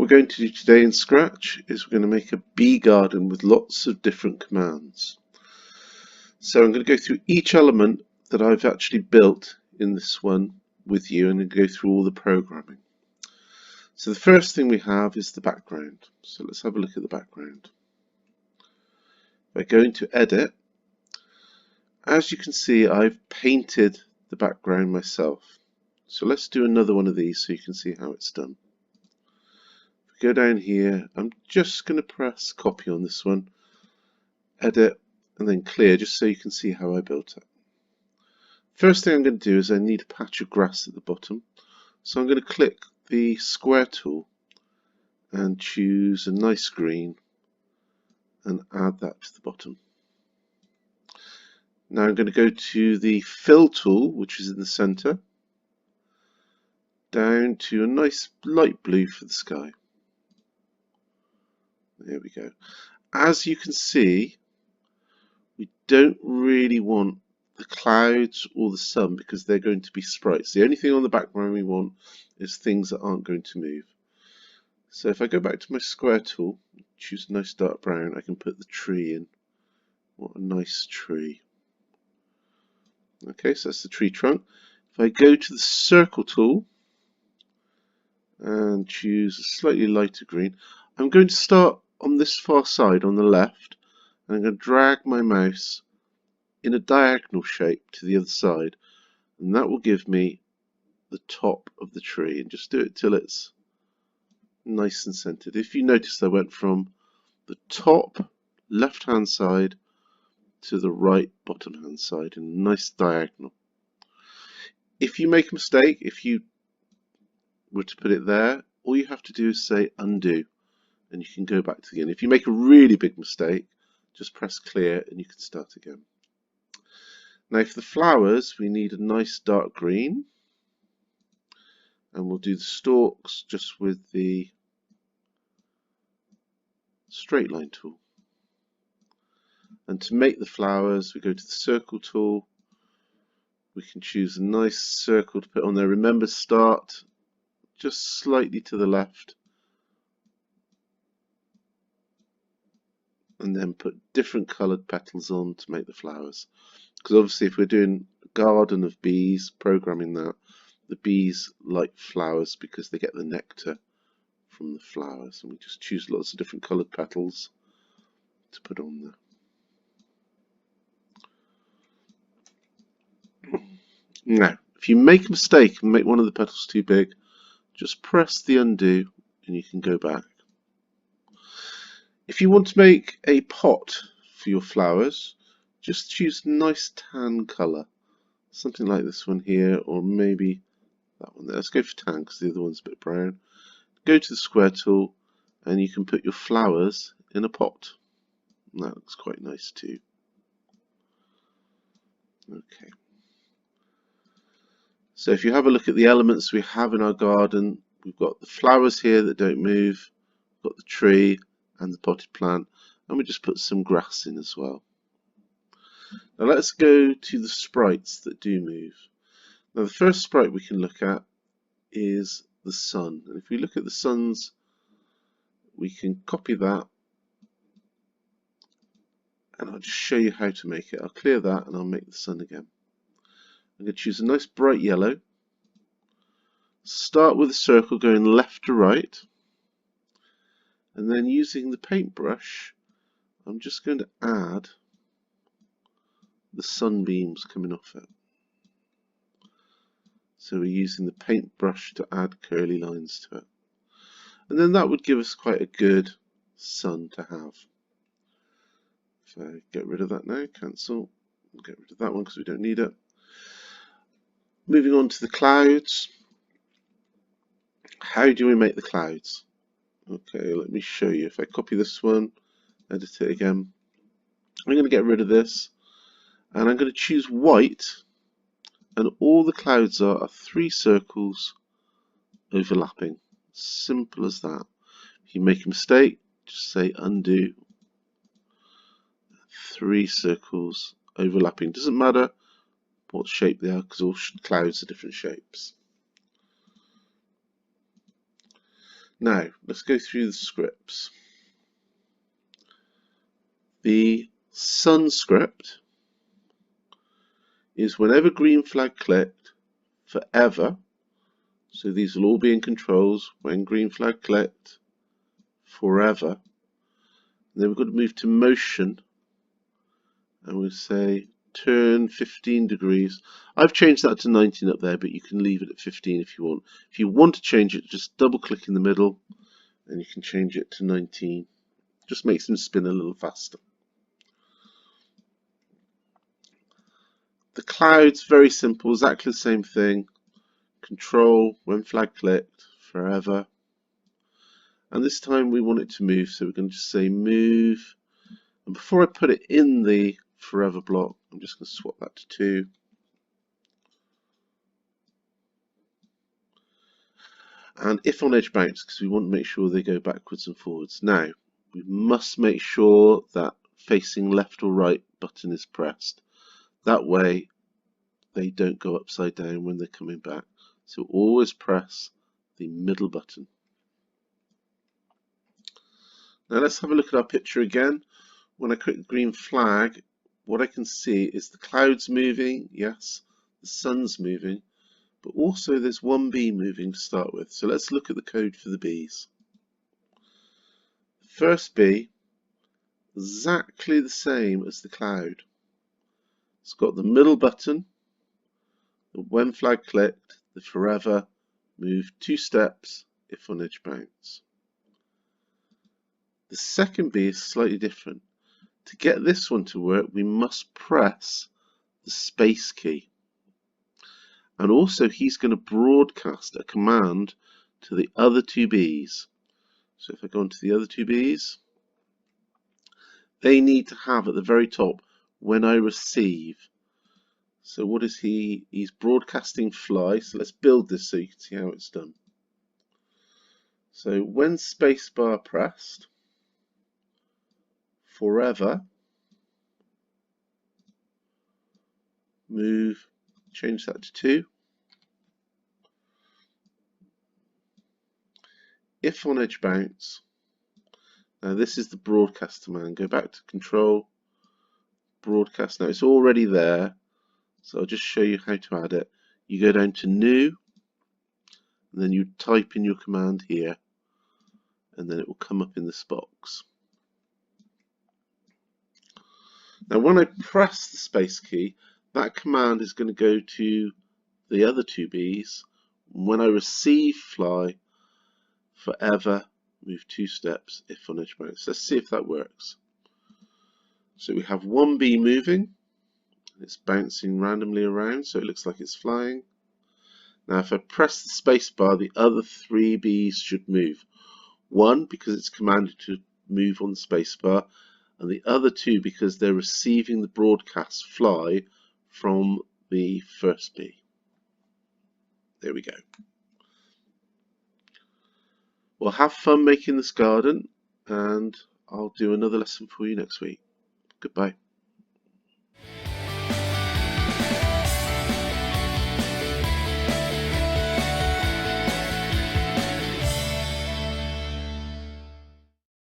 we're going to do today in Scratch is we're going to make a bee garden with lots of different commands. So I'm going to go through each element that I've actually built in this one with you and go through all the programming. So the first thing we have is the background. So let's have a look at the background. If I go into Edit, as you can see, I've painted the background myself. So let's do another one of these so you can see how it's done. Go down here, I'm just going to press copy on this one, edit, and then clear, just so you can see how I built it. First thing I'm going to do is I need a patch of grass at the bottom, so I'm going to click the square tool and choose a nice green and add that to the bottom. Now I'm going to go to the fill tool, which is in the center, down to a nice light blue for the sky. There we go. As you can see, we don't really want the clouds or the sun because they're going to be sprites. The only thing on the background we want is things that aren't going to move. So if I go back to my square tool, choose a nice dark brown, I can put the tree in. What a nice tree. Okay, so that's the tree trunk. If I go to the circle tool and choose a slightly lighter green, I'm going to start on this far side on the left, and I'm going to drag my mouse in a diagonal shape to the other side, and that will give me the top of the tree, and just do it till it's nice and centered. If you notice, I went from the top left hand side to the right bottom hand side in a nice diagonal. If you make a mistake, if you were to put it there, all you have to do is say undo, and you can go back to again. If you make a really big mistake, just press clear and you can start again. Now for the flowers, we need a nice dark green, and we'll do the stalks just with the straight line tool. And to make the flowers, we go to the circle tool. We can choose a nice circle to put on there. Remember, start just slightly to the left, and then put different coloured petals on to make the flowers. Because obviously if we're doing a garden of bees, programming that, the bees like flowers because they get the nectar from the flowers, and we just choose lots of different coloured petals to put on there. Now, if you make a mistake and make one of the petals too big, just press the undo and you can go back. If you want to make a pot for your flowers, just choose a nice tan colour, something like this one here, or maybe that one there. Let's go for tan because the other one's a bit brown. Go to the square tool and you can put your flowers in a pot. And that looks quite nice too. Okay. So if you have a look at the elements we have in our garden, we've got the flowers here that don't move, we've got the tree and the potted plant, and we just put some grass in as well. Now let's go to the sprites that do move. Now the first sprite we can look at is the sun, and if we look at the suns, we can copy that, and I'll just show you how to make it. I'll clear that and I'll make the sun again. I'm going to choose a nice bright yellow, start with a circle going left to right, and then using the paintbrush I'm just going to add the sunbeams coming off it. So we're using the paintbrush to add curly lines to it, and then that would give us quite a good sun to have. So get rid of that now, cancel, get rid of that one because we don't need it. Moving on to the clouds. How do we make the clouds? Okay, let me show you. If I copy this one, edit it again, I'm going to get rid of this, and I'm going to choose white, and all the clouds are 3 circles overlapping. Simple as that. If you make a mistake, just say undo. 3 circles overlapping. Doesn't matter what shape they are because all clouds are different shapes. Now, let's go through the scripts. The sun script is whenever green flag clicked, forever. So these will all be in controls when green flag clicked, forever. And then we've got to move to motion, and we'll say turn 15 degrees. I've changed that to 19 up there, but you can leave it at 15 if you want. If you want to change it, just double click in the middle and you can change it to 19. Just makes them spin a little faster. The clouds, very simple, exactly the same thing. Control, when flag clicked, forever. And this time we want it to move, so we're going to just say move. And before I put it in the forever block, I'm just going to swap that to 2. And if on edge bounce, because we want to make sure they go backwards and forwards. Now, we must make sure that facing left or right button is pressed. That way they don't go upside down when they're coming back. So always press the middle button. Now let's have a look at our picture again. When I click the green flag, what I can see is the clouds moving, yes, the sun's moving, but also there's one bee moving to start with. So let's look at the code for the bees. The first bee, exactly the same as the cloud. It's got the middle button, the when flag clicked, the forever, move 2 steps if on edge bounce. The second bee is slightly different. To get this one to work, we must press the space key. And also he's going to broadcast a command to the other 2 bees. So if I go into the other 2 bees, they need to have at the very top when I receive. So what is he? He's broadcasting fly. So let's build this so you can see how it's done. So when spacebar pressed, forever, move, change that to 2. If on edge bounce, now this is the broadcast command. Go back to control, broadcast. Now it's already there, so I'll just show you how to add it. You go down to new, and then you type in your command here, and then it will come up in this box. Now when I press the space key, that command is going to go to the other 2 bees. When I receive fly, forever, move 2 steps if on edge bounce. Let's see if that works. So we have one bee moving, it's bouncing randomly around, so it looks like it's flying. Now if I press the space bar, the other 3 bees should move. One, because it's commanded to move on the space bar, and the other 2 because they're receiving the broadcast fly from the first bee. There we go. Well, have fun making this garden, and I'll do another lesson for you next week. Goodbye.